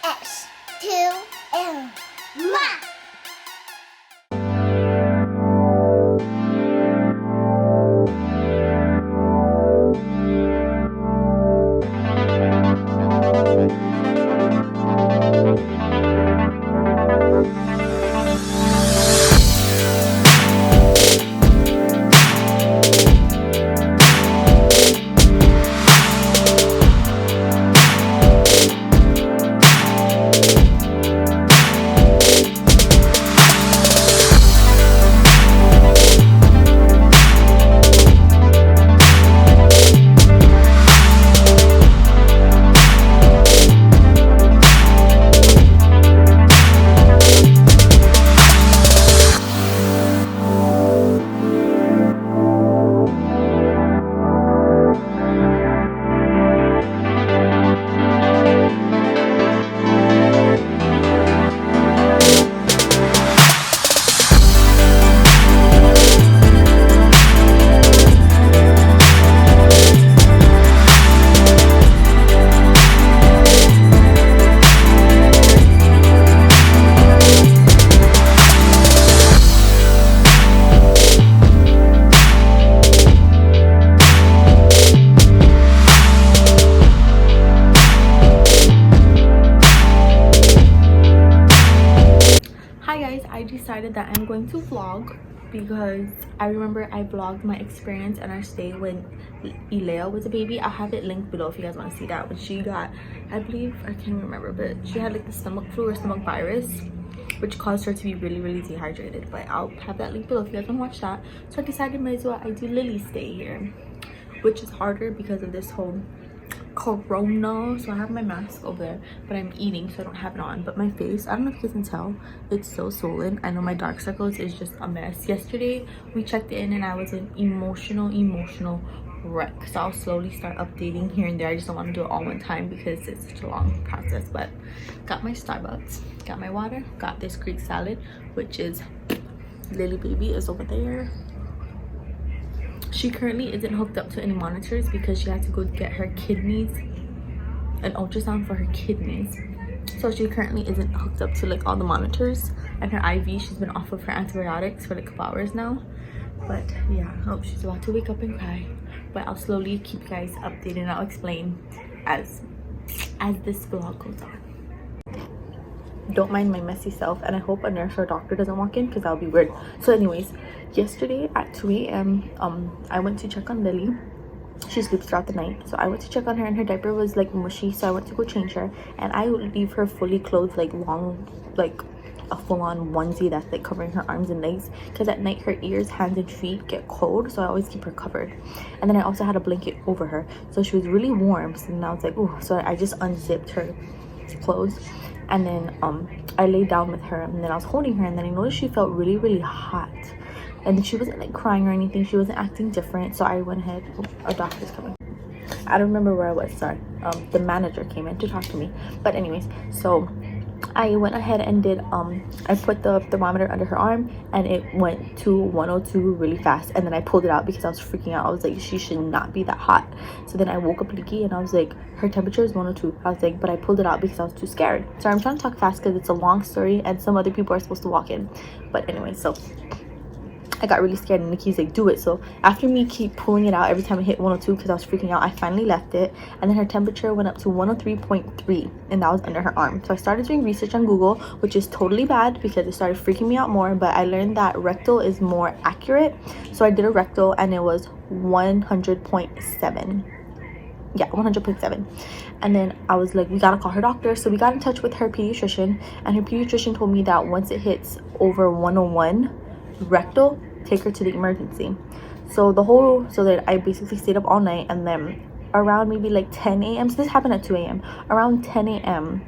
Ex2L. Mwah! Hi guys, I decided that I'm going to vlog because I remember I vlogged my experience and our stay when Elea was a baby. I'll have it linked below if you guys want to see that. When she got, I believe, I can't remember, but she had like the stomach flu or stomach virus, which caused her to be really dehydrated. But I'll have that link below if you guys want to watch that. So I decided might as well I do Lily's stay here, which is harder because of this whole corona. So I have my mask over there, but I'm eating, so I don't have it on. But my face, I don't know if you guys can tell, it's so swollen. I know my dark circles is just a mess. Yesterday we checked in and I was an emotional wreck, so I'll slowly start updating here and there. I just don't want to do it all one time because it's such a long process. But got my Starbucks, got my water, got this Greek salad, which is Lily baby is over there. She currently isn't hooked up to any monitors because she had to go get her kidneys, an ultrasound for her kidneys. So she currently isn't hooked up to like all the monitors, and her IV, she's been off of her antibiotics for like a couple hours now. But yeah, oh, she's about to wake up and cry. But I'll slowly keep you guys updated and I'll explain as this vlog goes on. Don't mind my messy self, and I hope a nurse or doctor doesn't walk in because that'll be weird. So anyways, yesterday at 2 a.m. I went to check on Lily. She sleeps throughout the night, so I went to check on her and her diaper was like mushy, so I went to go change her. And I leave her fully clothed, like long, like a full-on onesie that's like covering her arms and legs, because at night her ears, hands and feet get cold, so I always keep her covered. And then I also had a blanket over her, so she was really warm. So then I was like, oh, so I just unzipped her clothes. And then I laid down with her, and then I was holding her, and then I noticed she felt really hot, and then she wasn't like crying or anything, she wasn't acting different. So I went ahead, a doctor's coming, I don't remember where I was, sorry. The manager came in to talk to me, but anyways, so I went ahead and did I put the thermometer under her arm and it went to 102 really fast, and then I pulled it out because I was freaking out. I was like, she should not be that hot. So then I woke up Leaky and I was like, her temperature is 102. I was like, but I pulled it out because I was too scared. So I'm trying to talk fast because it's a long story and some other people are supposed to walk in. But anyway, so I got really scared and Nikki's like, do it. So after me keep pulling it out every time I hit 102 because I was freaking out, I finally left it, and then her temperature went up to 103.3, and that was under her arm. So I started doing research on Google, which is totally bad because it started freaking me out more, but I learned that rectal is more accurate. So I did a rectal and it was 100.7. Yeah, 100.7. And then I was like, we gotta call her doctor. So we got in touch with her pediatrician, and her pediatrician told me that once it hits over 101 rectal, take her to the emergency. So that I basically stayed up all night, and then around maybe like 10 a.m. so this happened at 2 a.m. around 10 a.m.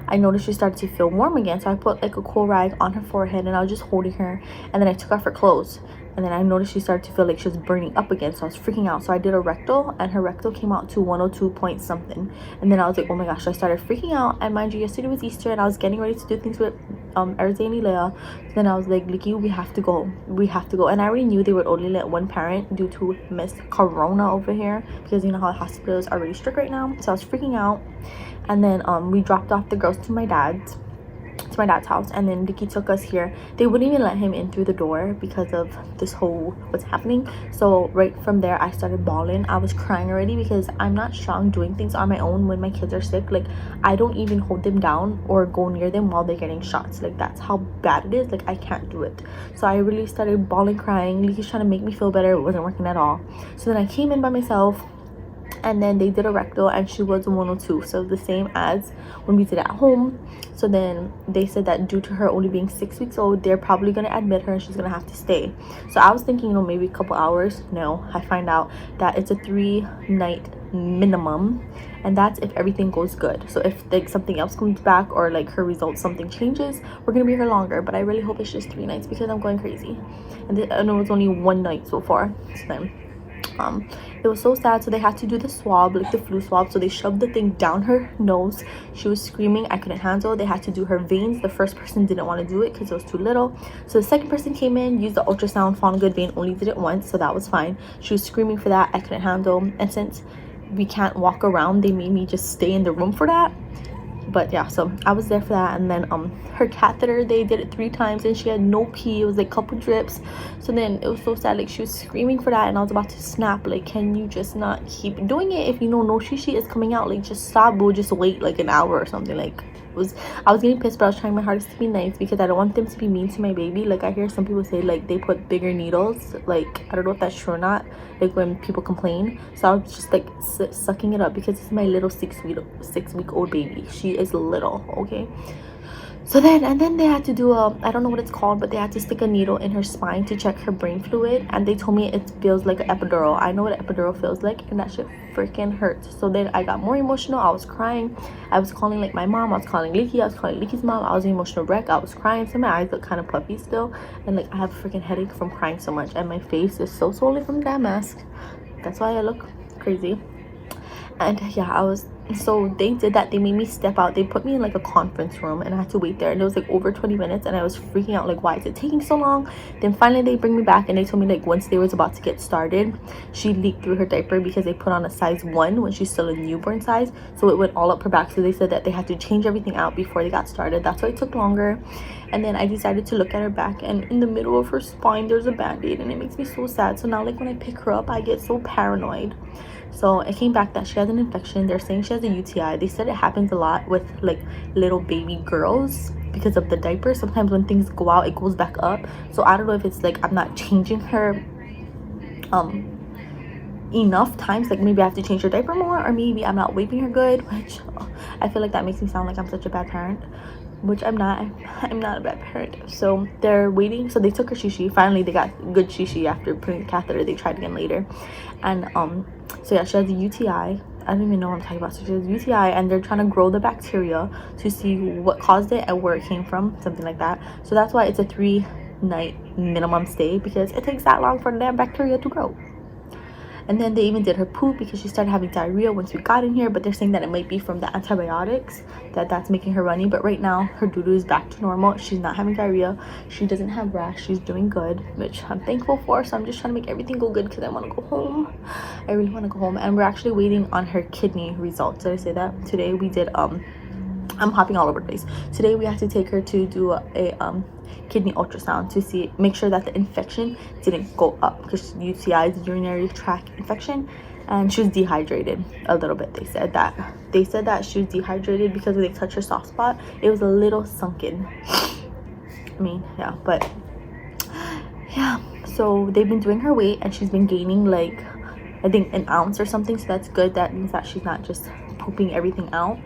I noticed she started to feel warm again, so I put like a cool rag on her forehead and I was just holding her, and then I took off her clothes, and then I noticed she started to feel like she was burning up again, so I was freaking out. So I did a rectal, and her rectal came out to 102 point something, and then I was like, oh my gosh. So I started freaking out, and mind you, yesterday was Easter and I was getting ready to do things with Erza and Leia. Then I was like, Licky, we have to go. We have to go. And I already knew they would only let one parent due to Miss Corona over here, because you know how hospitals are really strict right now. So I was freaking out. And then we dropped off the girls to my dad's house, and then Vicky took us here. They wouldn't even let him in through the door because of this whole what's happening. So right from there I started bawling. I was crying already because I'm not strong doing things on my own when my kids are sick. Like, I don't even hold them down or go near them while they're getting shots. Like, that's how bad it is. Like, I can't do it. So I really started bawling, crying. He's trying to make me feel better. It wasn't working at all. So then I came in by myself, and then they did a rectal, and she was 102, so the same as when we did at home. So then they said that due to her only being 6 weeks old, they're probably going to admit her and she's going to have to stay. So I was thinking, you know, maybe a couple hours. No, I find out that it's a 3-night minimum, and that's if everything goes good. So if like something else comes back, or like her results, something changes, we're gonna be here longer. But I really hope it's just 3 nights because I'm going crazy, and I know it's only 1 night so far. So then it was so sad. So they had to do the swab, like the flu swab. So they shoved the thing down her nose. She was screaming. I couldn't handle. They had to do her veins. The first person didn't want to do it because it was too little. So the second person came in, used the ultrasound, found a good vein, only did it once, so that was fine. She was screaming for that. I couldn't handle, and since we can't walk around, they made me just stay in the room for that. But yeah, so I was there for that. And then her catheter, they did it 3 times and she had no pee. It was like couple drips. So then it was so sad. Like, she was screaming for that and I was about to snap. Like, can you just not keep doing it? If you know no shishi is coming out, like, just stop. We'll just wait like an hour or something. Like, I was getting pissed, but I was trying my hardest to be nice because I don't want them to be mean to my baby. Like, I hear some people say like they put bigger needles. Like, I don't know if that's true or not, like when people complain. So I was just like sucking it up because it's my little 6-week-old baby. She is little, okay? So then, and then they had to do I don't know what it's called, but they had to stick a needle in her spine to check her brain fluid, and they told me it feels like an epidural. I know what an epidural feels like, and that shit freaking hurts. So then I got more emotional. I was crying. I was calling like my mom. I was calling Licky. I was calling Licky's mom. I was an emotional wreck. I was crying. So my eyes look kind of puffy still, and like I have a freaking headache from crying so much, and my face is so swollen from that mask. That's why I look crazy. And yeah, so they did that. They made me step out. They put me in like a conference room and I had to wait there, and it was like over 20 minutes, and I was freaking out, like, why is it taking so long? Then finally they bring me back, and they told me like once they was about to get started, she leaked through her diaper because they put on a size 1 when she's still a newborn size, so it went all up her back. So they said that they had to change everything out before they got started. That's why it took longer. And then I decided to look at her back, and in the middle of her spine there's a band-aid, and it makes me so sad. So now like when I pick her up I get so paranoid. So it came back that she has an infection. They're saying she has a UTI. They said it happens a lot with like little baby girls because of the diaper. Sometimes when things go out, it goes back up. So I don't know if it's like I'm not changing her enough times. Like, maybe I have to change her diaper more, or maybe I'm not wiping her good, which I feel like that makes me sound like I'm such a bad parent, which I'm not. I'm not a bad parent. So they're waiting. So they took her shishi. Finally they got good shishi after putting the catheter. They tried again later, and so yeah, she has a UTI. I don't even know what I'm talking about. So she has a UTI, and they're trying to grow the bacteria to see what caused it and where it came from, something like that. So that's why it's a 3-night minimum stay, because it takes that long for the damn bacteria to grow. And then they even did her poop because she started having diarrhea once we got in here, but they're saying that it might be from the antibiotics that's making her runny. But right now her doo-doo is back to normal. She's not having diarrhea. She doesn't have rash. She's doing good, which I'm thankful for. So I'm just trying to make everything go good because I want to go home. I really want to go home. And we're actually waiting on her kidney results. Did I say that? Today we did I'm hopping all over the place. Today we had to take her to do a kidney ultrasound to make sure that the infection didn't go up, because UTI is a urinary tract infection, and she was dehydrated a little bit. They said that she was dehydrated because when they touched her soft spot, it was a little sunken. I mean, yeah, but yeah. So they've been doing her weight, and she's been gaining like I think an ounce or something. So that's good. That means that she's not just pooping everything out.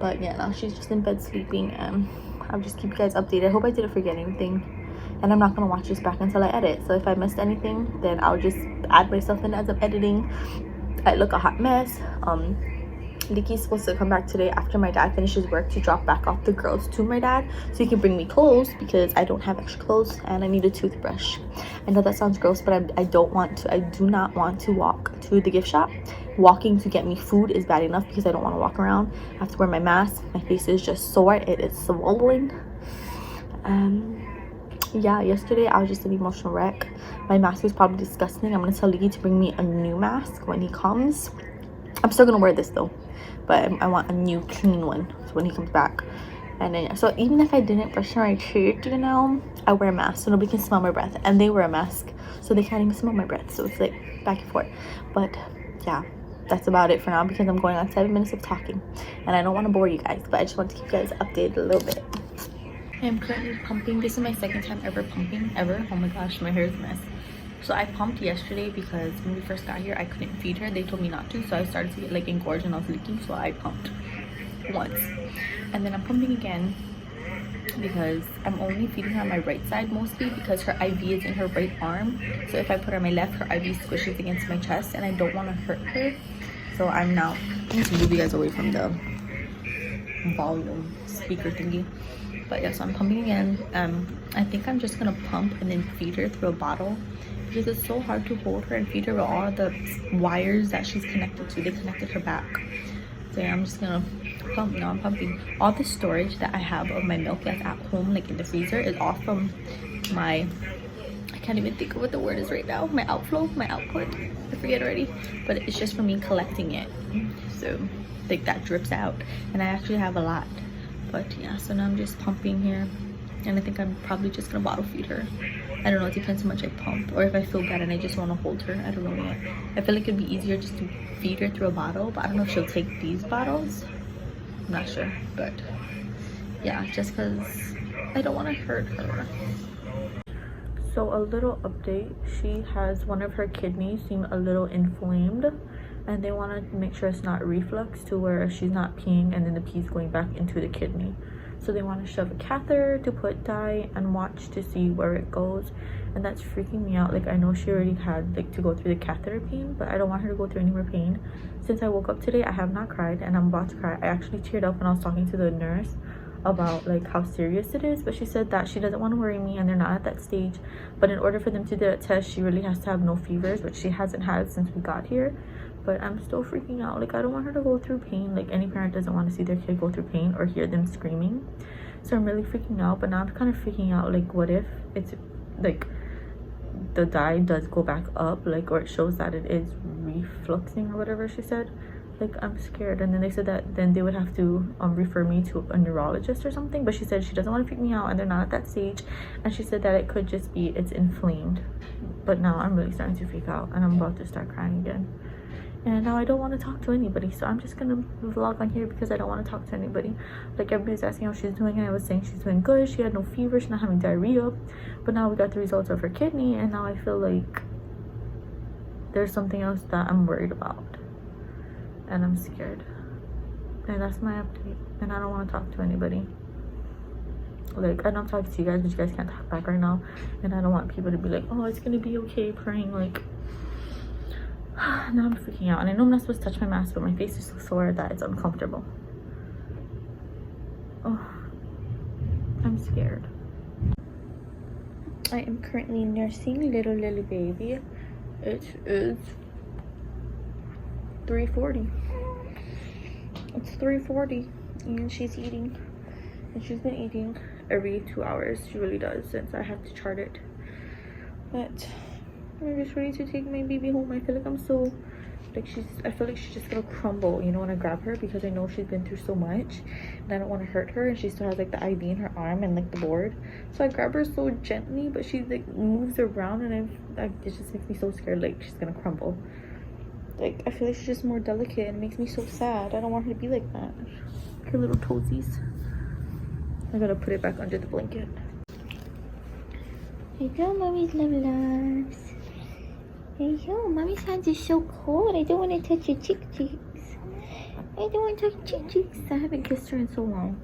But yeah, now she's just in bed sleeping, and I'll just keep you guys updated. I hope I didn't forget anything, and I'm not gonna watch this back until I edit. So if I missed anything, then I'll just add myself in as I'm editing. I look a hot mess. Licky's supposed to come back today after my dad finishes work to drop back off the girls to my dad so he can bring me clothes, because I don't have extra clothes and I need a toothbrush. I know that sounds gross, but I do not want to walk to the gift shop. Walking to get me food is bad enough because I don't want to walk around. I have to wear my mask. My face is just sore. It is swollen. Yeah, yesterday I was just an emotional wreck. My mask was probably disgusting. I'm gonna tell Leaky to bring me a new mask when he comes. I'm still gonna wear this though, but I want a new clean one when he comes back. And then, so even if I didn't brush my teeth, you know, I wear a mask so nobody can smell my breath, and they wear a mask so they can't even smell my breath. So it's like back and forth. But yeah, that's about it for now because I'm going on 7 minutes of talking and I don't want to bore you guys, but I just want to keep you guys updated a little bit. I am currently pumping. This is my second time ever pumping ever. Oh my gosh, my hair is a mess. So I pumped yesterday because when we first got here I couldn't feed her. They told me not to, so I started to get like engorged and I was leaking, so I pumped once. And then I'm pumping again because I'm only feeding her on my right side mostly because her IV is in her right arm. So if I put her on my left, her IV squishes against my chest and I don't want to hurt her. So I'm now going to move you guys away from the volume speaker thingy. But yeah, so I'm pumping again. I think I'm just gonna pump and then feed her through a bottle because it's so hard to hold her and feed her with all the wires that she's connected to. They connected her back. So yeah, I'm just gonna pump. Now I'm pumping. All the storage that I have of my milk that's at home, like in the freezer, is all from my, I can't even think of what the word is right now, my outflow, my output, I forget already, but it's just from me collecting it. So like that drips out and I actually have a lot. But yeah, so now I'm just pumping here and I think I'm probably just gonna bottle feed her. I don't know, it depends how much I pump or if I feel bad and I just want to hold her. I don't know yet. I feel like it'd be easier just to feed her through a bottle, but I don't know if she'll take these bottles. I'm not sure, but yeah, just because I don't want to hurt her. So a little update, she has one of her kidneys seem a little inflamed and they want to make sure it's not reflux to where she's not peeing and then the pee's going back into the kidney. So they want to shove a catheter to put dye and watch to see where it goes, and that's freaking me out. Like I know she already had like to go through the catheter pain, but I don't want her to go through any more pain. Since I woke up today I have not cried and I'm about to cry. I actually teared up when I was talking to the nurse about like how serious it is, but she said that she doesn't want to worry me and they're not at that stage, but in order for them to do that test she really has to have no fevers, which she hasn't had since we got here. But I'm still freaking out. Like I don't want her to go through pain. Like any parent doesn't want to see their kid go through pain or hear them screaming. So I'm really freaking out. But now I'm kind of freaking out, like what if it's like the dye does go back up, like, or it shows that it is refluxing or whatever she said. Like I'm scared. And then they said that then they would have to refer me to a neurologist or something, but she said she doesn't want to freak me out and they're not at that stage, and she said that it could just be it's inflamed. But now I'm really starting to freak out and I'm about to start crying again. And now I don't want to talk to anybody, so I'm just gonna vlog on here because I don't want to talk to anybody. Like everybody's asking how she's doing and I was saying she's doing good, she had no fever, she's not having diarrhea. But now we got the results of her kidney and now I feel like there's something else that I'm worried about and I'm scared. And that's my update, and I don't want to talk to anybody. Like I know I'm talking to you guys, but you guys can't talk back right now, and I don't want people to be like, oh, it's gonna be okay, praying. Like now I'm freaking out, and I know I'm not supposed to touch my mask, but my face is so sore that it's uncomfortable. Oh, I'm scared. I am currently nursing little baby. It is 3:40. It's 3:40 and she's eating, and she's been eating every 2 hours. She really does, since I have to chart it. But I'm just ready to take my baby home. I feel like I'm so like I feel like she's just gonna crumble, you know, when I grab her, because I know she's been through so much and I don't want to hurt her, and she still has like the IV in her arm and like the board. So I grab her so gently, but she like moves around and it just makes me so scared, like she's gonna crumble. Like I feel like she's just more delicate and it makes me so sad. I don't want her to be like that. Her little toesies. I gotta put it back under the blanket. Hey go, mommy's loves. Hey yo, mommy's hands are so cold. I don't want to touch your cheeks. I don't want to touch your cheeks. I haven't kissed her in so long.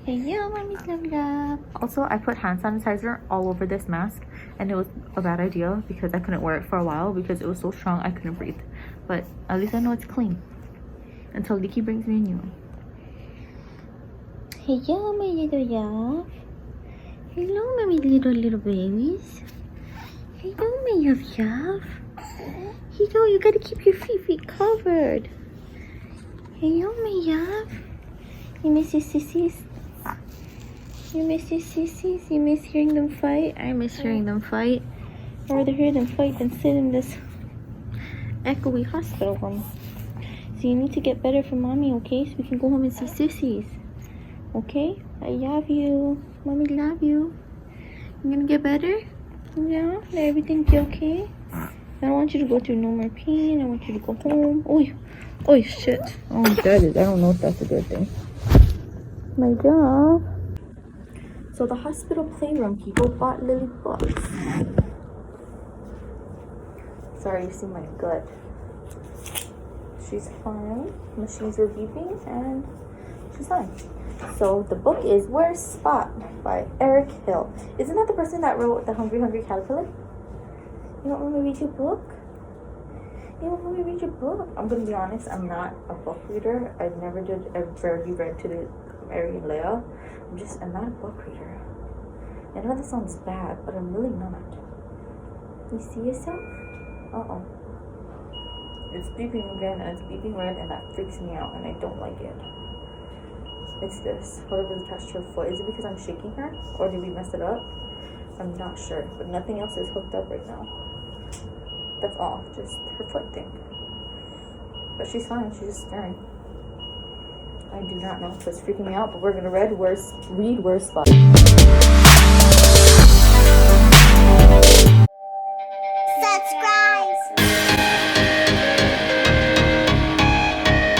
Hey yo, mommy's love. Also, I put hand sanitizer all over this mask, and it was a bad idea because I couldn't wear it for a while because it was so strong I couldn't breathe. But at least I know it's clean until Licky brings me a new one. Hey yo, my little love. Hello, my little babies. Hello, my love. Hello, you gotta keep your feet covered. Hello, my love. You miss your sissies? You miss your sissies? You miss hearing them fight? I miss hearing them fight. I'd rather hear them fight than sit in this echoey hospital room. So you need to get better for mommy, okay? So we can go home and see sissies. Okay? I love you. Mommy love you. You gonna get better? Yeah? Let everything be okay? I don't want you to go through no more pain. I want you to go home. Oh shit. Oh, that is, I don't know if that's a good thing. My job. So the hospital playroom people bought Lily books. Sorry, you see my gut. She's fine. Machines were beeping and she's fine. So the book is Where's Spot by Eric Hill. Isn't that the person that wrote The Hungry Hungry Caterpillar? You don't want me to read your book? You don't want me to read your book? I'm gonna be honest, I'm not a book reader. I've barely read to the Mary and Leah. I'm not a book reader. I know this sounds bad, but I'm really not. You see yourself? Uh-oh. It's beeping again, and it's beeping red, and that freaks me out, and I don't like it. It's this. Whatever's attached to her foot. Is it because I'm shaking her? Or did we mess it up? I'm not sure. But nothing else is hooked up right now. That's all. Just her foot thing. But she's fine. She's just staring. I do not know if it's freaking me out, but we're gonna read Where's Spot.